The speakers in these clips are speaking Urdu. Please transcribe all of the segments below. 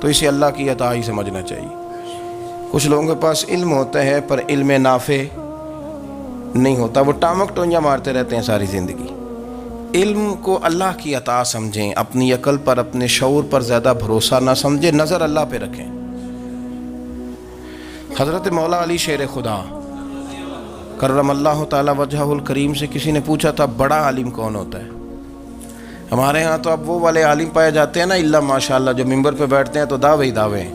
تو اسے اللہ کی عطا ہی سمجھنا چاہیے۔ کچھ لوگوں کے پاس علم ہوتا ہے پر علم نافع نہیں ہوتا، وہ ٹامک ٹونجا مارتے رہتے ہیں ساری زندگی۔ علم کو اللہ کی عطا سمجھیں، اپنی عقل پر اپنے شعور پر زیادہ بھروسہ نہ سمجھیں، نظر اللہ پہ رکھیں۔ حضرت مولا علی شیر خدا کرم اللہ تعالی وجہہ الکریم سے کسی نے پوچھا تھا بڑا عالم کون ہوتا ہے؟ ہمارے ہاں تو اب وہ والے عالم پائے جاتے ہیں نا، اللہ ماشاءاللہ، جو ممبر پہ بیٹھتے ہیں تو دعوے ہی دعوے ہیں،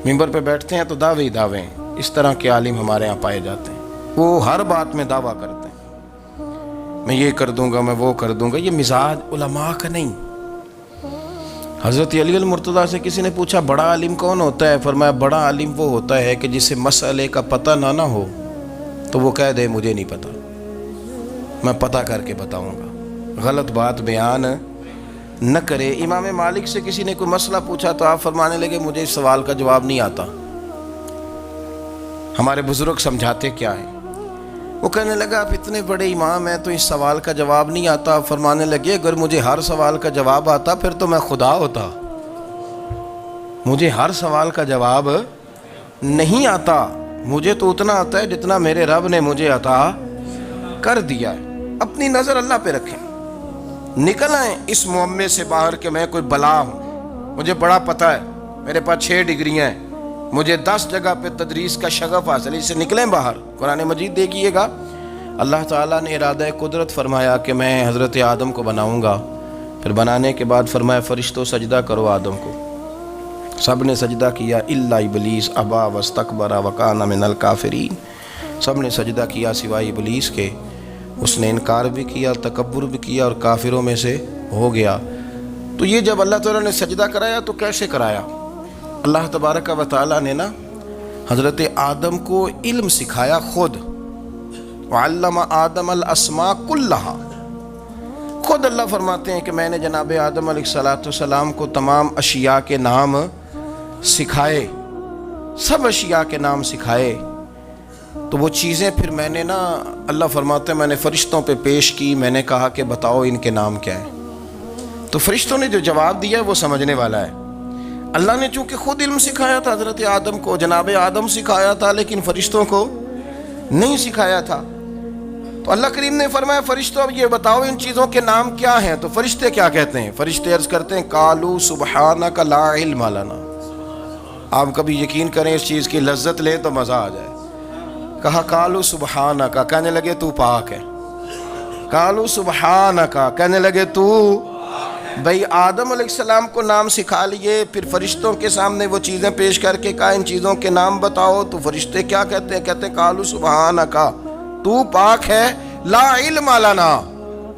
ممبر پہ بیٹھتے ہیں تو دعوے ہی دعوے ہیں، اس طرح کے عالم ہمارے ہاں پائے جاتے ہیں۔ وہ ہر بات میں دعویٰ کرتے ہیں، میں یہ کر دوں گا، میں وہ کر دوں گا۔ یہ مزاج علماء کا نہیں۔ حضرت علی المرتضیٰ سے کسی نے پوچھا بڑا عالم کون ہوتا ہے؟ فرمایا بڑا عالم وہ ہوتا ہے کہ جسے مسئلے کا پتہ نہ ہو تو وہ کہہ دے مجھے نہیں پتہ، میں پتہ کر کے بتاؤں گا، غلط بات بیان نہ کرے۔ امام مالک سے کسی نے کوئی مسئلہ پوچھا تو آپ فرمانے لگے مجھے اس سوال کا جواب نہیں آتا، ہمارے بزرگ سمجھاتے کیا ہیں؟ وہ کہنے لگا آپ اتنے بڑے امام ہیں تو اس سوال کا جواب نہیں آتا۔ آپ فرمانے لگے اگر مجھے ہر سوال کا جواب آتا پھر تو میں خدا ہوتا، مجھے ہر سوال کا جواب نہیں آتا، مجھے تو اتنا آتا ہے جتنا میرے رب نے مجھے عطا کر دیا ہے۔ اپنی نظر اللہ پہ رکھیں، نکل آئیں اس معمے سے باہر کہ میں کوئی بلا ہوں، مجھے بڑا پتہ ہے، میرے پاس 6 ڈگریاں ہیں، مجھے 10 جگہ پہ تدریس کا شغف حاصل ہے، اس سے نکلیں باہر۔ قرآن مجید دیکھیے گا، اللہ تعالیٰ نے ارادہ قدرت فرمایا کہ میں حضرت آدم کو بناؤں گا، پھر بنانے کے بعد فرمایا فرشتوں سجدہ کرو آدم کو، سب نے سجدہ کیا الا ابلیس ابا واستکبر وکان من الکافرین، سب نے سجدہ کیا سوائے ابلیس کے، اس نے انکار بھی کیا، تکبر بھی کیا اور کافروں میں سے ہو گیا۔ تو یہ جب اللہ تعالیٰ نے سجدہ کرایا تو کیسے کرایا؟ اللہ تبارک و تعالیٰ نے نا حضرت آدم کو علم سکھایا خود، وعلم آدم الاسماء کلہا، خود اللہ فرماتے ہیں کہ میں نے جناب آدم علیہ السلام کو تمام اشیاء کے نام سکھائے، سب اشیاء کے نام سکھائے۔ تو وہ چیزیں پھر میں نے نا، اللہ فرماتے ہیں میں نے فرشتوں پہ پیش کی، میں نے کہا کہ بتاؤ ان کے نام کیا ہیں، تو فرشتوں نے جو جواب دیا وہ سمجھنے والا ہے۔ اللہ نے چونکہ خود علم سکھایا تھا حضرت آدم کو، جناب آدم سکھایا تھا، لیکن فرشتوں کو نہیں سکھایا تھا۔ تو اللہ کریم نے فرمایا فرشتوں اب یہ بتاؤ ان چیزوں کے نام کیا ہیں؟ تو فرشتے کیا کہتے ہیں؟ فرشتے عرض کرتے ہیں قالوا سبحانک لا علم لنا۔ آپ کبھی یقین کریں اس چیز کی لذت لیں تو مزہ آ جائے۔ کہا قالوا سبحانک، کہنے لگے تو پاک ہے، قالوا سبحانک، کہنے لگے تو، بھئی آدم علیہ السلام کو نام سکھا لیے، پھر فرشتوں کے سامنے وہ چیزیں پیش کر کے کہا ان چیزوں کے نام بتاؤ، تو فرشتے کیا کہتے ہیں؟ کہتے ہیں قالوا سبحانک، تو پاک ہے، لا علم لنا،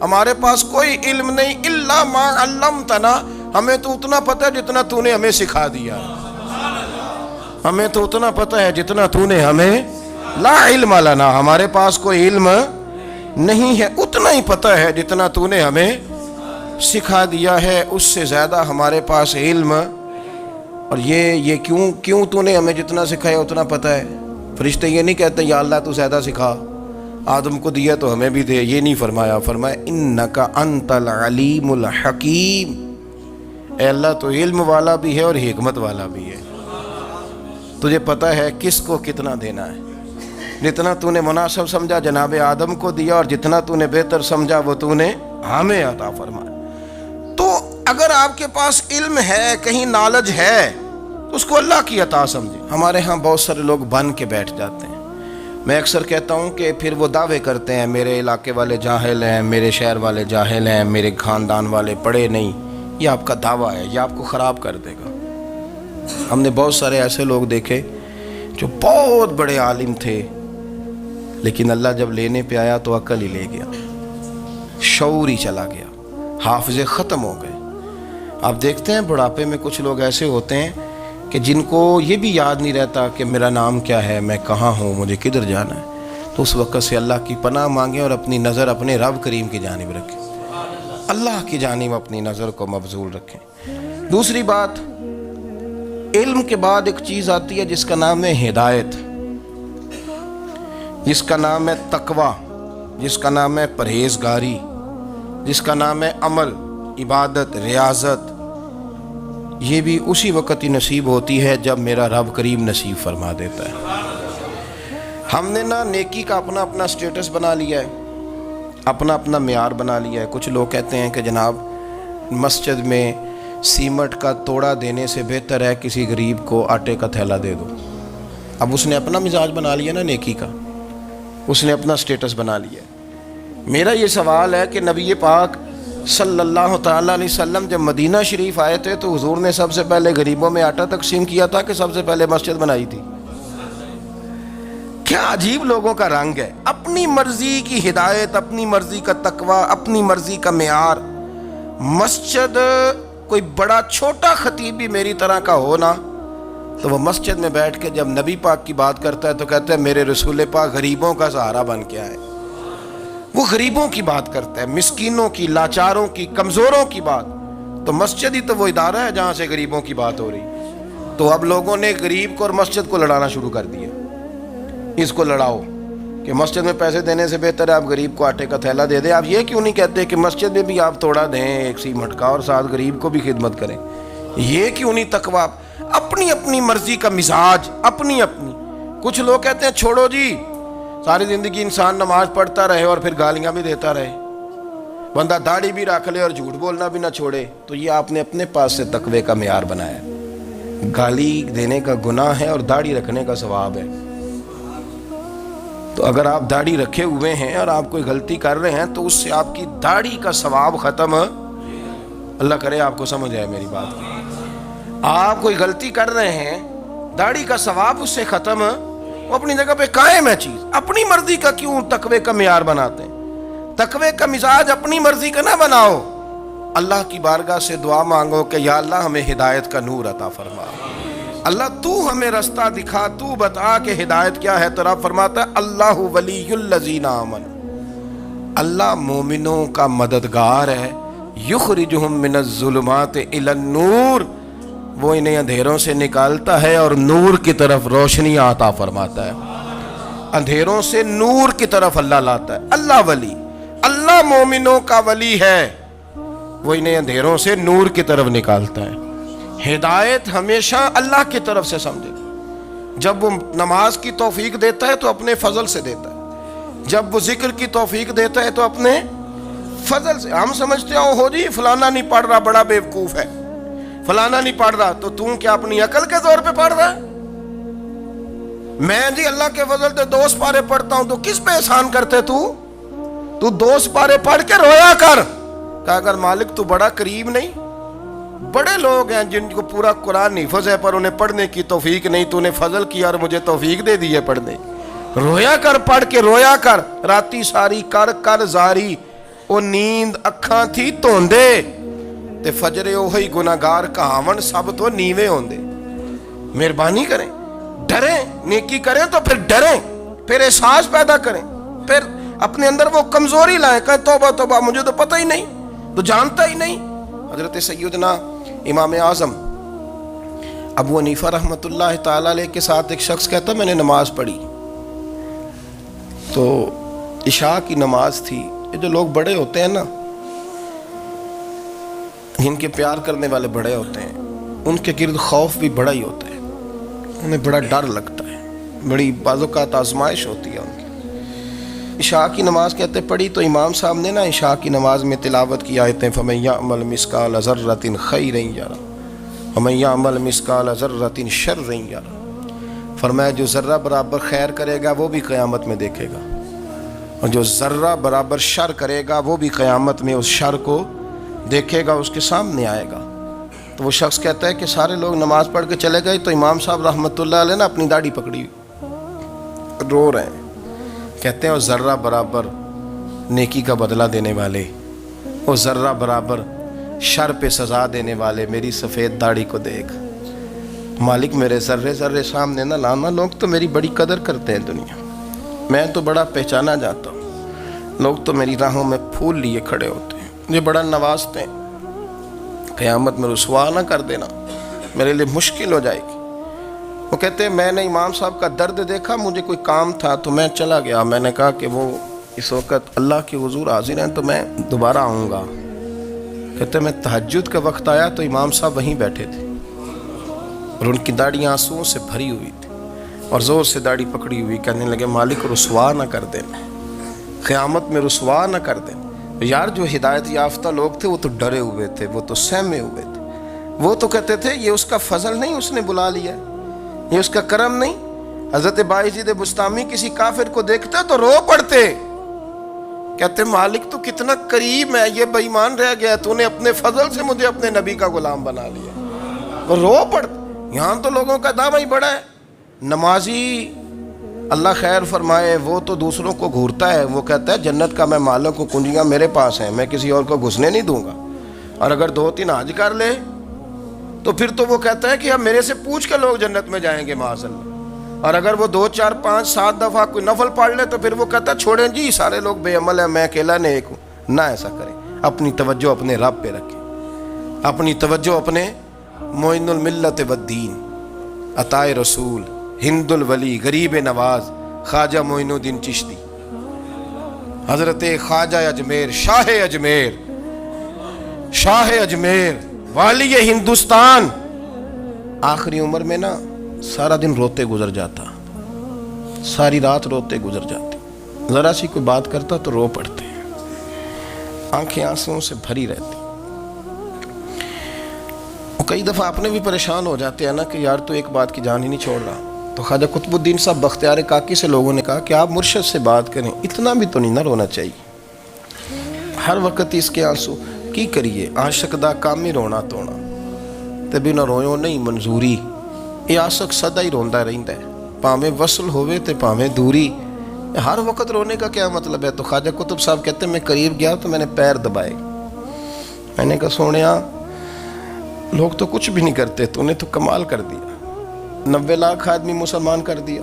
ہمارے پاس کوئی علم نہیں، الا ما علمتنا، ہمیں تو اتنا پتہ ہے جتنا تو نے ہمیں سکھا دیا، ہمیں تو اتنا پتہ ہے جتنا تو نے ہمیں، لا علم لنا، ہمارے پاس کوئی علم نہیں ہے، اتنا ہی پتہ ہے جتنا تو نے ہمیں سکھا دیا ہے، اس سے زیادہ ہمارے پاس علم، اور یہ کیوں تو نے ہمیں جتنا سکھایا اتنا پتہ ہے۔ فرشتے یہ نہیں کہتے یا اللہ تو زیادہ سکھا، آدم کو دیا تو ہمیں بھی دے، یہ نہیں فرمایا، فرمایا انک انت العلیم الحکیم، اے اللہ تو علم والا بھی ہے اور حکمت والا بھی ہے، تجھے پتہ ہے کس کو کتنا دینا ہے، جتنا تو نے مناسب سمجھا جناب آدم کو دیا، اور جتنا تو نے بہتر سمجھا وہ تو نے ہمیں عطا فرمایا۔ تو اگر آپ کے پاس علم ہے، کہیں نالج ہے، تو اس کو اللہ کی عطا سمجھیں۔ ہمارے ہاں بہت سارے لوگ بن کے بیٹھ جاتے ہیں، میں اکثر کہتا ہوں کہ پھر وہ دعوے کرتے ہیں میرے علاقے والے جاہل ہیں، میرے شہر والے جاہل ہیں، میرے خاندان والے پڑھے نہیں، یہ آپ کا دعویٰ ہے، یہ آپ کو خراب کر دے گا۔ ہم نے بہت سارے ایسے لوگ دیکھے جو بہت بڑے عالم تھے، لیکن اللہ جب لینے پہ آیا تو عقل ہی لے گیا، شعور ہی چلا گیا، حافظے ختم ہو گئے۔ آپ دیکھتے ہیں بڑھاپے میں کچھ لوگ ایسے ہوتے ہیں کہ جن کو یہ بھی یاد نہیں رہتا کہ میرا نام کیا ہے، میں کہاں ہوں، مجھے کدھر جانا ہے، تو اس وقت سے اللہ کی پناہ مانگیں اور اپنی نظر اپنے رب کریم کی جانب رکھیں، اللہ کی جانب اپنی نظر کو مبذول رکھیں۔ دوسری بات، علم کے بعد ایک چیز آتی ہے جس کا نام ہے ہدایت، جس کا نام ہے تقوی، جس کا نام ہے پرہیزگاری، جس کا نام ہے عمل، عبادت، ریاضت۔ یہ بھی اسی وقت ہی نصیب ہوتی ہے جب میرا رب کریم نصیب فرما دیتا ہے۔ ہم نے نا نیکی کا اپنا اپنا سٹیٹس بنا لیا ہے، اپنا اپنا معیار بنا لیا ہے۔ کچھ لوگ کہتے ہیں کہ جناب مسجد میں سیمٹ کا توڑا دینے سے بہتر ہے کسی غریب کو آٹے کا تھیلا دے دو۔ اب اس نے اپنا مزاج بنا لیا نا نیکی کا، اس نے اپنا سٹیٹس بنا لیا ہے۔ میرا یہ سوال ہے کہ نبی پاک صلی اللہ تعالیٰ علیہ وسلم جب مدینہ شریف آئے تھے تو حضور نے سب سے پہلے غریبوں میں آٹا تقسیم کیا تھا کہ سب سے پہلے مسجد بنائی تھی؟ کیا عجیب لوگوں کا رنگ ہے، اپنی مرضی کی ہدایت، اپنی مرضی کا تقوی، اپنی مرضی کا معیار۔ مسجد کوئی بڑا چھوٹا خطیب بھی میری طرح کا ہو نا تو وہ مسجد میں بیٹھ کے جب نبی پاک کی بات کرتا ہے تو کہتا ہے میرے رسول پاک غریبوں کا سہارا بن کے آئے۔ وہ غریبوں کی بات کرتا ہے، مسکینوں کی، لاچاروں کی، کمزوروں کی بات۔ تو مسجد ہی تو وہ ادارہ ہے جہاں سے غریبوں کی بات ہو رہی۔ تو اب لوگوں نے غریب کو اور مسجد کو لڑانا شروع کر دیا، اس کو لڑاؤ کہ مسجد میں پیسے دینے سے بہتر ہے آپ غریب کو آٹے کا تھیلا دے دیں۔ آپ یہ کیوں نہیں کہتے کہ مسجد میں بھی آپ توڑا دیں ایک سیمٹ کا اور ساتھ غریب کو بھی خدمت کریں؟ یہ کیوں نہیں تقویٰ؟ اپنی اپنی مرضی کا مزاج، اپنی اپنی۔ کچھ لوگ کہتے ہیں چھوڑو جی، ساری زندگی انسان نماز پڑھتا رہے اور پھر گالیاں بھی دیتا رہے، بندہ داڑھی بھی رکھ لے اور جھوٹ بولنا بھی نہ چھوڑے۔ تو یہ آپ نے اپنے پاس سے تقوی کا معیار بنایا۔ گالی دینے کا گناہ ہے اور داڑھی رکھنے کا ثواب ہے۔ تو اگر آپ داڑھی رکھے ہوئے ہیں اور آپ کوئی غلطی کر رہے ہیں تو اس سے آپ کی داڑھی کا ثواب ختم، اللہ کرے آپ کو سمجھ آئے میری بات۔ آپ کوئی غلطی کر رہے ہیں، داڑھی کا ثواب اس سے ختم، وہ اپنی جگہ پہ قائم ہے چیز۔ اپنی مرضی کا کیوں تقوی کا معیار بناتے ہیں؟ تقوی کا مزاج اپنی مرضی کا نہ بناؤ۔ اللہ کی بارگاہ سے دعا مانگو کہ یا اللہ ہمیں ہدایت کا نور عطا فرما، اللہ تو ہمیں رستہ دکھا، تو بتا کہ ہدایت کیا ہے۔ تو رب فرماتا ہے اللہ ولی الذین آمنوا، اللہ مومنوں کا مددگار ہے، یخرجہم من الظلمات الی النور، وہ انہیں اندھیروں سے نکالتا ہے اور نور کی طرف روشنی عطا فرماتا ہے۔ اندھیروں سے نور کی طرف اللہ لاتا ہے۔ اللہ ولی، اللہ مومنوں کا ولی ہے، وہ انہیں اندھیروں سے نور کی طرف نکالتا ہے۔ ہدایت ہمیشہ اللہ کی طرف سے سمجھے۔ جب وہ نماز کی توفیق دیتا ہے تو اپنے فضل سے دیتا ہے، جب وہ ذکر کی توفیق دیتا ہے تو اپنے فضل سے۔ ہم سمجھتے ہو جی فلانا نہیں پڑھ رہا بڑا بیوقوف ہے، فلانا نہیں پڑھ رہا، تو تم کیا اپنی عقل کے زور پہ پڑھ رہا ہے؟ میں جی اللہ کے فضل سے 2 سپارے پڑھتا ہوں، تو کس پہ احسان کرتے تو 2 سپارے پڑھ کے رویا کر، کہا اگر مالک تو بڑا قریب نہیں؟ بڑے لوگ ہیں جن کو پورا قرآن حفظ ہے پر انہیں پڑھنے کی توفیق نہیں، تو انہیں فضل کیا اور مجھے توفیق دے دی ہے پڑھنے۔ رویا کر، پڑھ کے رویا کر، راتی ساری کر زاری، او نیند اکھاں تھی توندے تے فجرے اوہی گناہگار کہاون سب تو نیوے ہوندے۔ مہربانی کریں، ڈریں، نیکی کریں تو پھر ڈریں، پھر احساس پیدا کریں، پھر اپنے اندر وہ کمزوری لائیں، کہیں توبہ توبہ مجھے تو پتہ ہی نہیں، تو جانتا ہی نہیں۔ حضرت سیدنا امام اعظم ابو حنیفہ رحمۃ اللہ تعالی علیہ کے ساتھ ایک شخص کہتا میں نے نماز پڑھی، تو عشاء کی نماز تھی۔ یہ جو لوگ بڑے ہوتے ہیں نا، جن کے پیار کرنے والے بڑے ہوتے ہیں، ان کے گرد خوف بھی بڑا ہی ہوتا ہے، انہیں بڑا ڈر لگتا ہے، بڑی بعض اوقات آزمائش ہوتی ہے ان کی۔ عشاء کی نماز کہتے پڑھی تو امام صاحب نے نا عشاء کی نماز میں تلاوت کی آیتیں فَمَن يَعْمَلْ مِثْقَالَ ذَرَّةٍ خَيْرًا يَرَهُ وَمَن يَعْمَلْ مِثْقَالَ ذَرَّةٍ شَرًّا يَرَهُ، فرمایا جو ذرہ برابر خیر کرے گا وہ بھی قیامت میں دیکھے گا، اور جو ذرہ برابر شر کرے گا وہ بھی قیامت میں اس شر کو دیکھے گا، اس کے سامنے آئے گا۔ تو وہ شخص کہتا ہے کہ سارے لوگ نماز پڑھ کے چلے گئے تو امام صاحب رحمۃ اللہ علیہ نے اپنی داڑھی پکڑی، رو رہے ہیں، کہتے ہیں وہ ذرہ برابر نیکی کا بدلہ دینے والے، وہ ذرہ برابر شر پہ سزا دینے والے میری سفید داڑھی کو دیکھ، مالک میرے ذرے ذرے سامنے نہ لانا، لوگ تو میری بڑی قدر کرتے ہیں دنیا، میں تو بڑا پہچانا جاتا ہوں، لوگ تو میری راہوں میں پھول لیے کھڑے ہوتے ہیں، مجھے بڑا نوازتے ہیں، قیامت میں رسوا نہ کر دینا، میرے لیے مشکل ہو جائے گی۔ وہ کہتے ہیں میں نے امام صاحب کا درد دیکھا، مجھے کوئی کام تھا تو میں چلا گیا، میں نے کہا کہ وہ اس وقت اللہ کے حضور حاضر ہیں تو میں دوبارہ آؤں گا۔ کہتے ہیں میں تہجد کا وقت آیا تو امام صاحب وہیں بیٹھے تھے، اور ان کی داڑھی آنسوؤں سے بھری ہوئی تھی اور زور سے داڑھی پکڑی ہوئی، کہنے لگے مالک رسوا نہ کر دینا، قیامت میں رسوا نہ کر دینا۔ یار جو ہدایت یافتہ لوگ تھے وہ تو ڈرے ہوئے تھے، وہ تو سہمے ہوئے تھے، وہ تو کہتے تھے یہ اس کا فضل نہیں، اس نے بلا لیا، یہ اس کا کرم نہیں۔ حضرت باعزید بستامی کسی کافر کو دیکھتے تو رو پڑتے، کہتے مالک تو کتنا قریب ہے، یہ بے ایمان رہ گیا، تو نے اپنے فضل سے مجھے اپنے نبی کا غلام بنا لیا۔ وہ رو پڑتے۔ یہاں تو لوگوں کا دعویٰ ہی بڑا ہے، نمازی اللہ خیر فرمائے وہ تو دوسروں کو گھورتا ہے، وہ کہتا ہے جنت کا میں مالک ہوں، کنجیاں میرے پاس ہیں، میں کسی اور کو گھسنے نہیں دوں گا، اور اگر 2-3 حج کر لے تو پھر تو وہ کہتا ہے کہ اب میرے سے پوچھ کے لوگ جنت میں جائیں گے معاذ اللہ، اور اگر وہ 2 4 5 7 دفعہ کوئی نفل پڑھ لے تو پھر وہ کہتا ہے چھوڑیں جی سارے لوگ بے عمل ہیں، میں اکیلا نیک ہوں۔ نہ ایسا کریں، اپنی توجہ اپنے رب پہ رکھیں، اپنی توجہ اپنے معین الملت والدین، عطا رسول، ہند الولی، غریب نواز، خواجہ معین الدین چشتی، حضرت خواجہ اجمیر، شاہ اجمیر، والی ہندوستان، آخری عمر میں نا سارا دن روتے گزر جاتا، ساری رات روتے گزر جاتے، ذرا سی کوئی بات کرتا تو رو پڑتے، آنکھیں آنسوؤں سے بھری رہتی۔ کئی دفعہ اپنے بھی پریشان ہو جاتے ہیں نا کہ یار تو ایک بات کی جان ہی نہیں چھوڑ رہا، تو خواجہ قطب الدین صاحب بختیار کاکی سے لوگوں نے کہا کہ آپ مرشد سے بات کریں، اتنا بھی تو نہیں نہ رونا چاہیے، ہر وقت اس کے آنسو کی کریے، عاشق دا کام ہی رونا تونا، تے بنا رویوں نہیں منظوری، یہ عاشق سدا ہی روندا رہندا ہے، پاویں وصل ہوئے تے پاویں دوری، ہر وقت رونے کا کیا مطلب ہے؟ تو خواجہ قطب صاحب کہتے ہیں میں قریب گیا تو میں نے پیر دبائے، میں نے کہا سونیا لوگ تو کچھ بھی نہیں کرتے، تو نے تو کمال کر دیا، 90 لاکھ آدمی مسلمان کر دیا،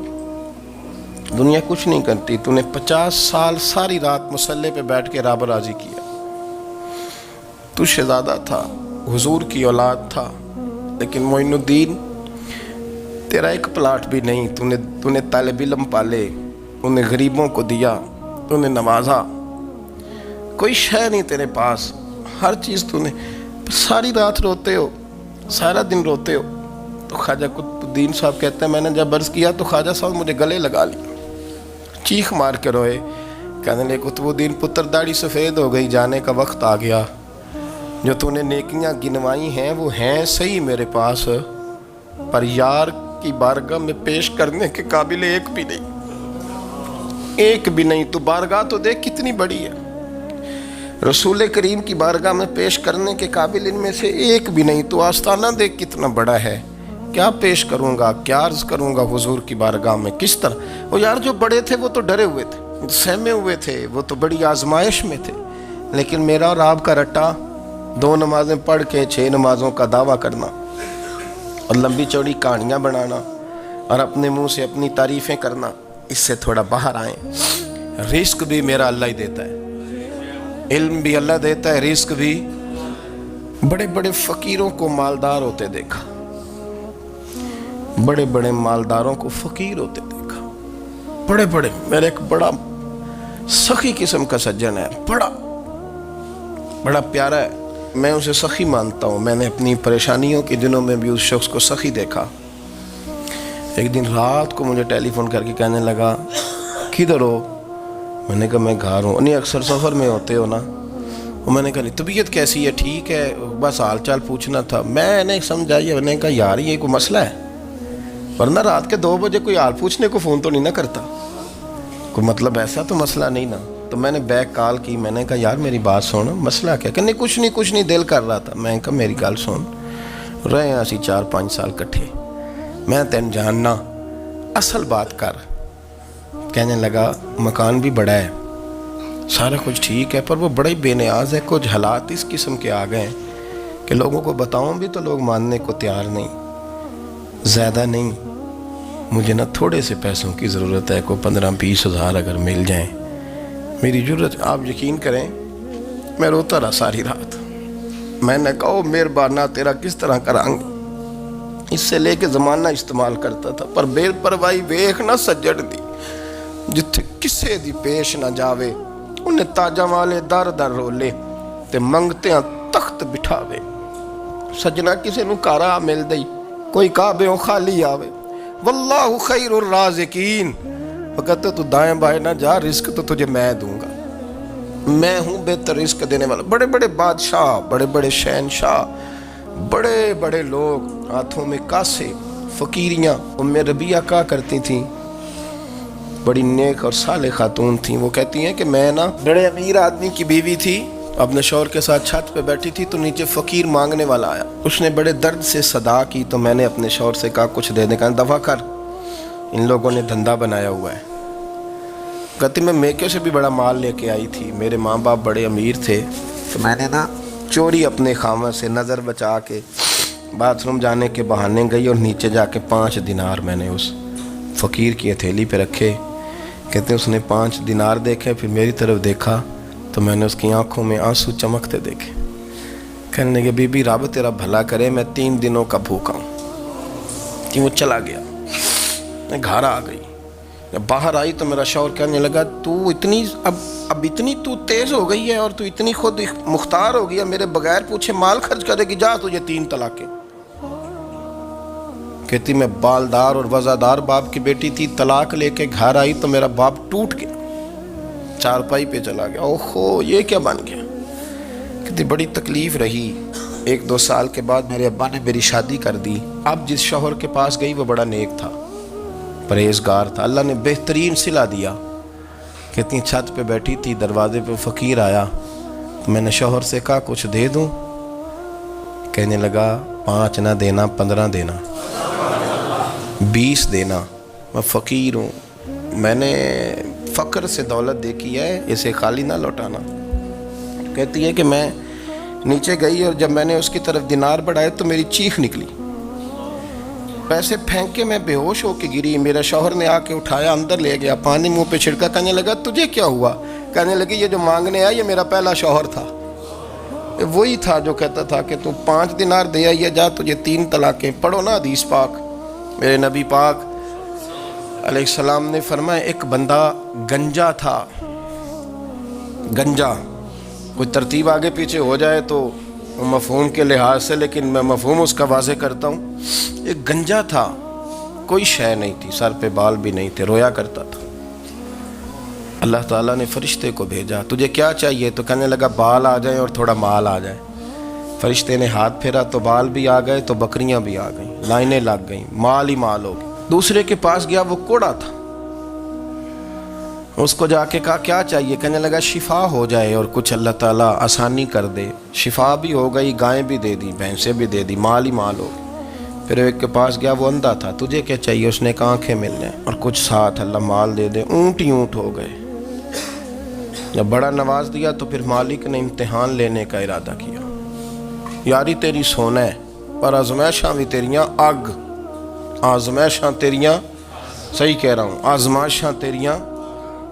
دنیا کچھ نہیں کرتی، تو نے 50 سال ساری رات مصلے پہ بیٹھ کے رب راضی کیا، تو شہزادہ تھا، حضور کی اولاد تھا، لیکن معین الدین تیرا ایک پلاٹ بھی نہیں، تو نے طالب علم پالے، انہیں غریبوں کو دیا، تو نے نوازا، کوئی شے نہیں تیرے پاس، ہر چیز تو نے، ساری رات روتے ہو، سارا دن روتے ہو۔ تو خواجہ قطب الدین صاحب کہتے ہیں میں نے جب عرض کیا تو خواجہ صاحب مجھے گلے لگا لیا، چیخ مار کے روئے، کہنے لگے قطب الدین پتر داڑھی سفید ہو گئی، جانے کا وقت آ گیا، جو تو نے نیکیاں گنوائی ہیں وہ ہیں صحیح میرے پاس، پر یار کی بارگاہ میں پیش کرنے کے قابل ایک بھی نہیں، تو بارگاہ تو دیکھ کتنی بڑی ہے، رسول کریم کی بارگاہ میں پیش کرنے کے قابل ان میں سے ایک بھی نہیں، تو آستانہ دیکھ کتنا بڑا ہے، کیا پیش کروں گا، کیا عرض کروں گا حضور کی بارگاہ میں، کس طرح؟ وہ یار جو بڑے تھے وہ تو ڈرے ہوئے تھے، سہمے ہوئے تھے، وہ تو بڑی آزمائش میں تھے، لیکن میرا اور آپ کا رٹا 2 نمازیں پڑھ کے 6 نمازوں کا دعویٰ کرنا اور لمبی چوڑی کہانیاں بنانا اور اپنے منہ سے اپنی تعریفیں کرنا، اس سے تھوڑا باہر آئیں۔ رزق بھی میرا اللہ ہی دیتا ہے، علم بھی اللہ دیتا ہے، رزق بھی۔ بڑے بڑے فقیروں کو مالدار ہوتے دیکھا، بڑے بڑے مالداروں کو فقیر ہوتے دیکھا، بڑے بڑے، میرے ایک بڑا سخی قسم کا سجن ہے، بڑا پیارا ہے، میں اسے سخی مانتا ہوں، میں نے اپنی پریشانیوں کے دنوں میں بھی اس شخص کو سخی دیکھا۔ ایک دن رات کو مجھے ٹیلی فون کر کے کہنے لگا کدھر ہو؟ میں نے کہا میں گھر ہوں۔ نہیں اکثر سفر میں ہوتے ہو نا؟ اور میں نے کہا نہیں طبیعت کیسی ہے؟ ٹھیک ہے، بس حال چال پوچھنا تھا۔ میں نے سمجھائی، میں نے کہا یار یہ کوئی مسئلہ ہے، ورنہ رات کے 2 بجے کوئی حال پوچھنے کو فون تو نہیں نہ کرتا، کوئی مطلب ایسا تو مسئلہ نہیں نا۔ تو میں نے بیک کال کی، میں نے کہا یار میری بات سن، مسئلہ کیا؟ کہ نہیں کچھ نہیں دل کر رہا تھا۔ میں نے کہا میری گل سن، رہے ہیں اسی 4-5 سال کٹھے، میں تین جاننا، اصل بات کر۔ کہنے لگا مکان بھی بڑا ہے، سارا کچھ ٹھیک ہے، پر وہ بڑا ہی بے نیاز ہے، کچھ حالات اس قسم کے آ گئے ہیں کہ لوگوں کو بتاؤں بھی تو لوگ ماننے کو تیار نہیں، زیادہ نہیں، مجھے نا تھوڑے سے پیسوں کی ضرورت ہے، کوئی 15-20 ہزار اگر مل جائیں میری ضرورت۔ آپ یقین کریں میں روتا رہا ساری رات۔ میں نے کہا مہربانہ تیرا کس طرح کرانگے، اس سے لے کے زمانہ استعمال کرتا تھا، پر بے پرواہی ویخ نہ سجڑ دی، جتھے کسے دی پیش نہ جاوے، انہیں تاجاں والے در در رولے تے منگتے ہیں تخت بٹھاوے۔ سجنا کسے نو کارا مل دئی، کوئی کعبے ہو خالی آوے. واللہ خیر الرازقین. وہ کہتے تو دائیں بائیں نہ جا، رزق تو تجھے میں دوں گا، میں ہوں بہتر رزق دینے والا. بڑے بڑے بادشاہ، بڑے بڑے شہنشاہ، بڑے بڑے لوگ، ہاتھوں میں کاسے، فقیریاں. ام ربیہ کہا کرتی تھیں، بڑی نیک اور صالح خاتون تھیں. وہ کہتی ہیں کہ میں نا بڑے امیر آدمی کی بیوی تھی، اپنے شوہر کے ساتھ چھت پہ بیٹھی تھی تو نیچے فقیر مانگنے والا آیا. اس نے بڑے درد سے صدا کی تو میں نے اپنے شوہر سے کہا کچھ دے دیں. کہا دفع کر، ان لوگوں نے دھندا بنایا ہوا ہے. کہتی میں میکے سے بھی بڑا مال لے کے آئی تھی، میرے ماں باپ بڑے امیر تھے تو میں نے نا چوری اپنے خامہ سے نظر بچا کے باتھ روم جانے کے بہانے گئی اور نیچے جا کے 5 دینار میں نے اس فقیر کی ہتھیلی پہ رکھے. کہتے ہیں اس نے 5 دینار دیکھے، پھر میری طرف دیکھا تو میں نے اس کی آنکھوں میں آنسو چمکتے دیکھے. کہنے لگے بی بی رب تیرا بھلا کرے، میں 3 دنوں کا بھوکا ہوں. کہ وہ چلا گیا. میں گھر آ گئی، جب باہر آئی تو میرا شوہر کہنے لگا تو اتنی اب اتنی تو تیز ہو گئی ہے اور تو اتنی خود مختار ہو گئی ہے، میرے بغیر پوچھے مال خرچ کرے گی، جا تجھے 3 طلاقیں. کہتی میں بالدار اور وزادار باپ کی بیٹی تھی، طلاق لے کے گھر آئی تو میرا باپ ٹوٹ گیا، چارپائی پہ چلا گیا. اوہو یہ کیا بن گیا. کہتی بڑی تکلیف رہی. 1-2 سال کے بعد میرے ابا نے میری شادی کر دی. اب جس شوہر کے پاس گئی وہ بڑا نیک تھا، پرہیزگار تھا، اللہ نے بہترین صلہ دیا. کہتی چھت پہ بیٹھی تھی، دروازے پہ فقیر آیا تو میں نے شوہر سے کہا کچھ دے دوں. کہنے لگا 5 نہ دینا، 15 دینا، 20 دینا، میں فقیر ہوں، میں نے فقر سے دولت دیکھی ہے، اسے خالی نہ لوٹانا. کہتی ہے کہ میں نیچے گئی اور جب میں نے اس کی طرف دینار بڑھائے تو میری چیخ نکلی، پیسے پھینک کے میں بے ہوش ہو کے گری. میرا شوہر نے آ کے اٹھایا، اندر لے گیا، پانی منہ پہ چھڑکا. کہنے لگا تجھے کیا ہوا. کہنے لگی یہ جو مانگنے آیا یہ میرا پہلا شوہر تھا، وہی تھا جو کہتا تھا کہ تو 5 دینار دے آئیے، جا تجھے 3 طلاقیں. پڑھو نا حدیث پاک. میرے نبی پاک علیہ السلام نے فرمایا ایک بندہ گنجا تھا. گنجا کوئی ترتیب آگے پیچھے ہو جائے تو مفہوم کے لحاظ سے، لیکن میں مفہوم اس کا واضح کرتا ہوں. ایک گنجا تھا، کوئی شے نہیں تھی، سر پہ بال بھی نہیں تھے، رویا کرتا تھا. اللہ تعالیٰ نے فرشتے کو بھیجا، تجھے کیا چاہیے. تو کہنے لگا بال آ جائیں اور تھوڑا مال آ جائے. فرشتے نے ہاتھ پھیرا تو بال بھی آ گئے تو بکریاں بھی آ گئیں، لائنیں لگ گئیں، مال ہی مال ہو گئی. دوسرے کے پاس گیا، وہ کوڑا تھا. اس کو جا کے کہا کیا چاہیے. کہنے لگا شفا ہو جائے اور کچھ اللہ تعالیٰ آسانی کر دے. شفا بھی ہو گئی، گائیں بھی دے دی، بھینسیں بھی دے دی، مال ہی مال ہو گئی. پھر ایک کے پاس گیا، وہ اندھا تھا. تجھے کیا چاہیے. اس نے کہا آنکھیں مل جائیں اور کچھ ساتھ اللہ مال دے دے. اونٹ ہی اونٹ ہو گئے. جب بڑا نواز دیا تو پھر مالک نے امتحان لینے کا ارادہ کیا. یاری تیری سونا ہے پر آزمائشاں بھی تیریاں اگ. آزمائشاں تیریاں، صحیح کہہ رہا ہوں، آزمائشاں تیریاں،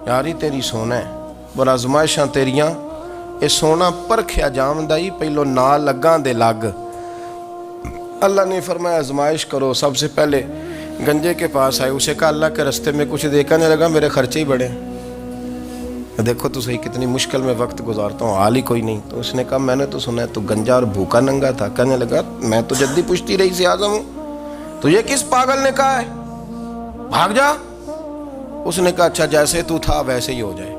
یاری تیری سونا ہے پر آزمائشاں تیریاں. یہ سونا پرکھیا جامدائی پہلو نہ لگاں دے لگ. اللہ نے فرمایا آزمائش کرو. سب سے پہلے گنجے کے پاس آئے، اسے کہا اللہ کے رستے میں کچھ دیکھنے لگا، میرے خرچے ہی بڑے. دیکھو تو صحیح کتنی مشکل میں وقت گزارتا ہوں، حال ہی کوئی نہیں. تو اس نے کہا میں نے تو سنا ہے تو گنجا اور بھوکا ننگا تھا. کہنے لگا میں تو جدی پشتی رئیس اعظم ہوں، تجھے کس پاگل نے کہا ہے بھاگ جا. اس نے کہا اچھا جیسے تو تھا ویسے ہی ہو جائے.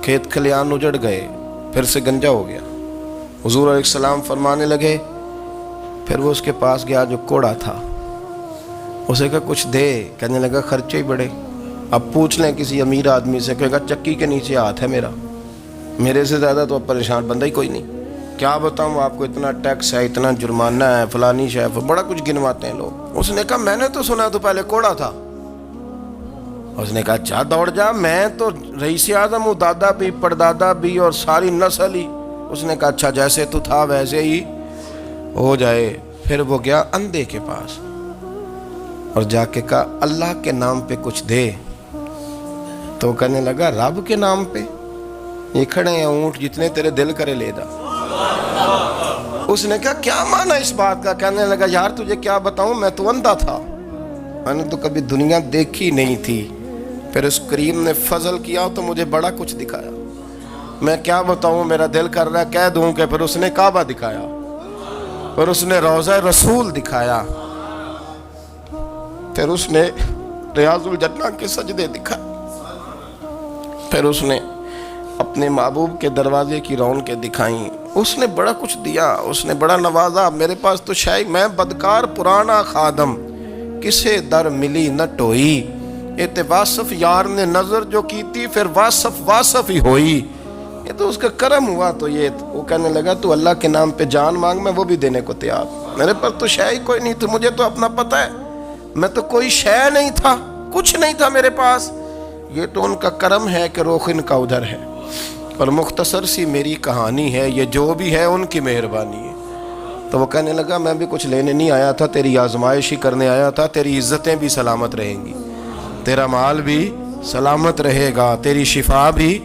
کھیت کھلیان اجڑ گئے، پھر سے گنجا ہو گیا. حضور علیہ السلام فرمانے لگے. پھر وہ اس کے پاس گیا جو کوڑا تھا، اسے کہا کچھ دے. کہنے لگا خرچے ہی بڑے. اب پوچھ لیں کسی امیر آدمی سے، کہے گا چکی کے نیچے ہاتھ ہے میرا، میرے سے زیادہ تو اب پریشان بندہ ہی کوئی نہیں. کیا بتاؤں آپ کو، اتنا ٹیکس ہے، اتنا جرمانہ ہے، فلانی شے، بڑا کچھ گنواتے ہیں لوگ. اس نے کہا میں نے تو سنا تو پہلے کوڑا تھا. اس نے کہا اچھا دوڑ جا، میں تو رئیس اعظم ہوں، دادا بھی پردادا بھی اور ساری نسل ہی. اس نے کہا اچھا جیسے تو تھا ویسے ہی ہو جائے. پھر وہ گیا اندھے کے پاس اور جا کے کہا اللہ کے نام پہ کچھ دے. تو کہنے لگا رب کے نام پہ، یہ کھڑے ہیں اونٹ جتنے تیرے دل کرے لے دا. اس نے کہا کیا معنی اس بات کا. کہنے لگا یار تجھے کیا بتاؤں، میں تو اندھا تھا، میں نے تو کبھی دنیا دیکھی نہیں تھی. پھر اس کریم نے فضل کیا تو مجھے بڑا کچھ دکھایا. میں کیا بتاؤں، میرا دل کر رہا ہے کہہ دوں کہ پھر اس نے کعبہ دکھایا. اور اس نے روضہ رسول دکھایا، پھر اس نے ریاض الجنہ کے سجدے دکھائے، پھر اس نے اپنے محبوب کے دروازے کی رونقیں دکھائیں۔ اس نے بڑا کچھ دیا، اس نے بڑا نوازا۔ میرے پاس تو شاید میں بدکار پرانا خادم، کسے در ملی نہ ٹوئی، ایت واصف یار نے نظر جو کی تھی، پھر واصف ہی ہوئی۔ یہ تو اس کا کرم ہوا۔ تو یہ وہ کہنے لگا تو اللہ کے نام پہ جان مانگ، میں وہ بھی دینے کو تیار۔ میرے پاس تو شے کوئی نہیں تھی، مجھے تو اپنا پتہ ہے، میں تو کوئی شے نہیں تھا، کچھ نہیں تھا میرے پاس۔ یہ تو ان کا کرم ہے کہ رخ ان کا ادھر ہے، اور مختصر سی میری کہانی ہے، یہ جو بھی ہے ان کی مہربانی ہے۔ تو وہ کہنے لگا میں بھی کچھ لینے نہیں آیا تھا، تیری آزمائش ہی کرنے آیا تھا۔ تیری عزتیں بھی سلامت رہیں گی، تیرا مال بھی سلامت رہے گا، تیری شفا بھی۔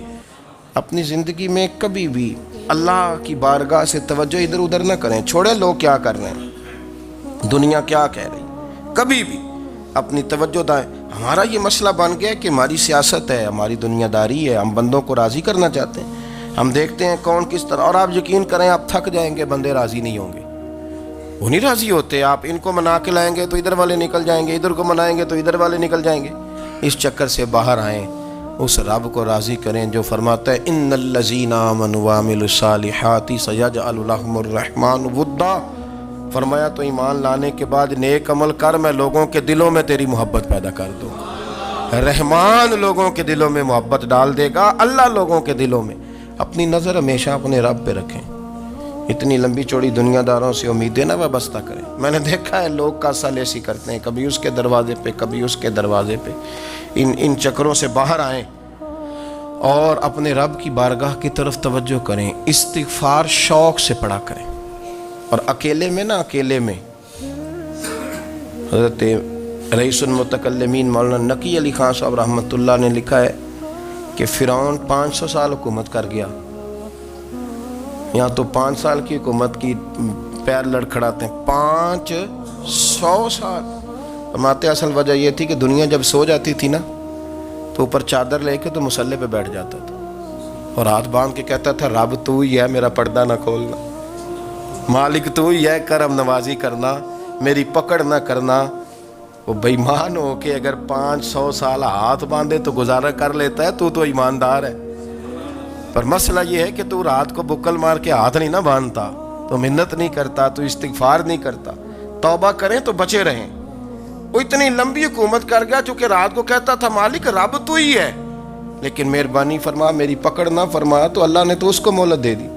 اپنی زندگی میں کبھی بھی اللہ کی بارگاہ سے توجہ ادھر ادھر نہ کریں، چھوڑیں لوگ کیا کر رہے ہیں، دنیا کیا کہہ رہی، کبھی بھی اپنی توجہ دائیں۔ ہمارا یہ مسئلہ بن گیا کہ ہماری سیاست ہے، ہماری دنیا داری ہے، ہم بندوں کو راضی کرنا چاہتے ہیں، ہم دیکھتے ہیں کون کس طرح، اور آپ یقین کریں آپ تھک جائیں گے، بندے راضی نہیں ہوں گے، وہ نہیں راضی ہوتے۔ آپ ان کو منا کے لائیں گے تو ادھر والے نکل جائیں گے، ادھر کو منائیں گے تو ادھر والے نکل جائیں گے۔ اس چکر سے باہر آئیں، اس رب کو راضی کریں جو فرماتا ہے ان الذین آمنوا وعملوا الصالحات سیجعل لهم الرحمن ودا۔ فرمایا تو ایمان لانے کے بعد نیک عمل کر، میں لوگوں کے دلوں میں تیری محبت پیدا کر دوں گا۔ رحمان لوگوں کے دلوں میں محبت ڈال دے گا، اللہ لوگوں کے دلوں میں۔ اپنی نظر ہمیشہ اپنے رب پہ رکھیں، اتنی لمبی چوڑی دنیا داروں سے امیدیں نہ وابستہ کریں۔ میں نے دیکھا ہے لوگ کاسا لیسی کرتے ہیں، کبھی اس کے دروازے پہ کبھی اس کے دروازے پہ۔ ان چکروں سے باہر آئیں اور اپنے رب کی بارگاہ کی طرف توجہ کریں۔ استغفار شوق سے پڑھا کریں، اور اکیلے میں نہ، اکیلے میں حضرت رئیس المتکلمین مولانا نقی علی خان صاحب رحمۃ اللہ نے لکھا ہے کہ فرعون 500 سال حکومت کر گیا، یہاں تو 5 سال کی حکومت کی پیر لڑکھڑاتے ہیں، 500 سال۔ فرماتے اصل وجہ یہ تھی کہ دنیا جب سو جاتی تھی نا تو اوپر چادر لے کے تو مصلے پہ بیٹھ جاتا تھا، اور ہاتھ باندھ کے کہتا تھا رب تو ہی ہے، میرا پردہ نہ کھولنا، مالک تو ہی ہے، کرم نوازی کرنا، میری پکڑ نہ کرنا۔ وہ بے ایمان ہو کے اگر 500 سال ہاتھ باندھے تو گزارا کر لیتا ہے، تو ایماندار ہے۔ پر مسئلہ یہ ہے کہ تو رات کو بکل مار کے ہاتھ نہیں نہ باندھتا، تو منت نہیں کرتا، تو استغفار نہیں کرتا۔ توبہ کریں تو بچے رہیں۔ وہ اتنی لمبی حکومت کر گیا چونکہ رات کو کہتا تھا مالک رب تو ہی ہے، لیکن مہربانی فرما، میری پکڑ نہ فرما، تو اللہ نے تو اس کو مہلت دے دی۔